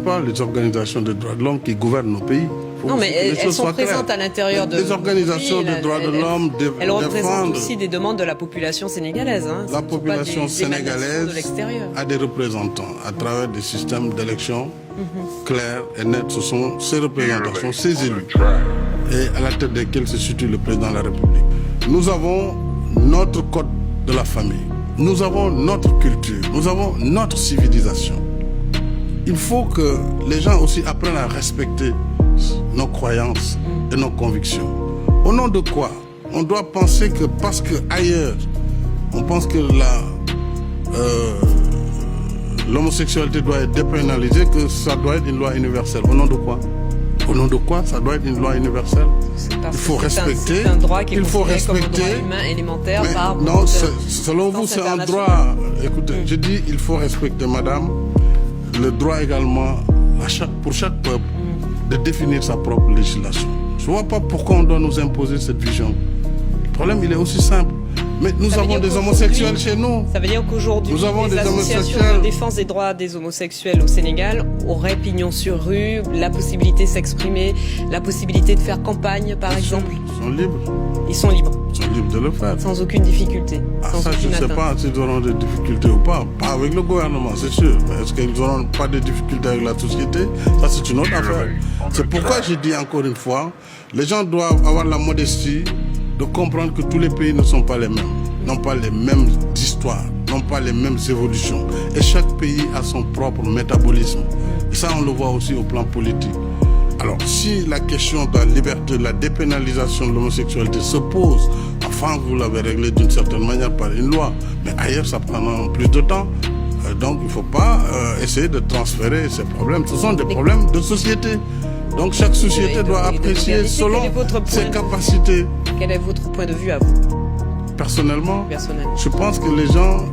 pas les organisations de droits de l'homme qui gouvernent nos pays. Non, mais elles sont présentes à l'intérieur de... Les organisations de droits de l'homme elles représentent aussi des demandes de la population sénégalaise. Hein. La population sénégalaise a des représentants à travers des systèmes d'élection clairs et nets. Ce sont ces représentations, ces élus, et à la tête desquels se situe le président de la République. Nous avons notre code de la famille. Nous avons notre culture. Nous avons notre civilisation. Il faut que les gens aussi apprennent à respecter nos croyances et nos convictions. Au nom de quoi? On doit penser que parce qu'ailleurs, on pense que l'homosexualité doit être dépénalisée, que ça doit être une loi universelle. Au nom de quoi? Au nom de quoi ça doit être une loi universelle? Il faut respecter. C'est un droit qui est il faut respecter. Comme un droit humain élémentaire par... Non, selon vous, c'est un droit. Écoutez, je dis il faut respecter, madame, le droit également pour chaque peuple de définir sa propre législation. Je ne vois pas pourquoi on doit nous imposer cette vision. Le problème, il est aussi simple. Mais nous avons des homosexuels chez nous. Ça veut dire qu'aujourd'hui, les associations de défense des droits des homosexuels au Sénégal auraient pignon sur rue, la possibilité de s'exprimer, la possibilité de faire campagne, par exemple. Ils sont libres. Ils sont libres. Ils sont libres de le faire. Sans aucune difficulté. Ça, je ne sais pas s'ils auront des difficultés ou pas. Pas avec le gouvernement, c'est sûr. Est-ce qu'ils n'auront pas de difficultés avec la société? Ça, c'est une autre affaire. C'est pourquoi je dis encore une fois, les gens doivent avoir la modestie de comprendre que tous les pays ne sont pas les mêmes, n'ont pas les mêmes histoires, n'ont pas les mêmes évolutions. Et chaque pays a son propre métabolisme. Et ça, on le voit aussi au plan politique. Alors, si la question de la liberté, de la dépénalisation de l'homosexualité se pose, enfin, vous l'avez réglé d'une certaine manière par une loi, mais ailleurs, ça prendra plus de temps. Donc, il ne faut pas essayer de transférer ces problèmes. Ce sont des problèmes de société. Donc chaque société doit apprécier selon ses capacités. Quel est votre point de vue à vous? Personnellement, je pense que les gens,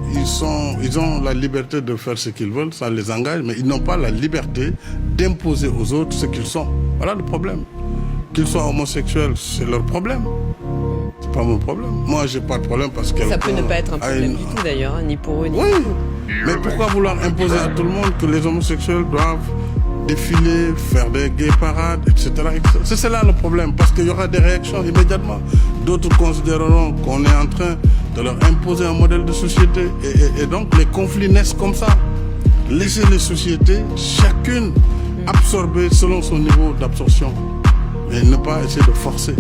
ils ont la liberté de faire ce qu'ils veulent, ça les engage, mais ils n'ont pas la liberté d'imposer aux autres ce qu'ils sont. Voilà le problème. Qu'ils soient homosexuels, c'est leur problème. C'est pas mon problème. Moi, j'ai pas de problème parce que... Ça peut ne pas être un problème du tout d'ailleurs, hein, ni pour eux, ni pour vous. Mais pourquoi vouloir imposer à tout le monde que les homosexuels doivent défiler, faire des gays parades, etc. C'est là le problème, parce qu'il y aura des réactions immédiatement. D'autres considéreront qu'on est en train de leur imposer un modèle de société. Et donc les conflits naissent comme ça. Laisser les sociétés, chacune, absorber selon son niveau d'absorption. Mais ne pas essayer de forcer.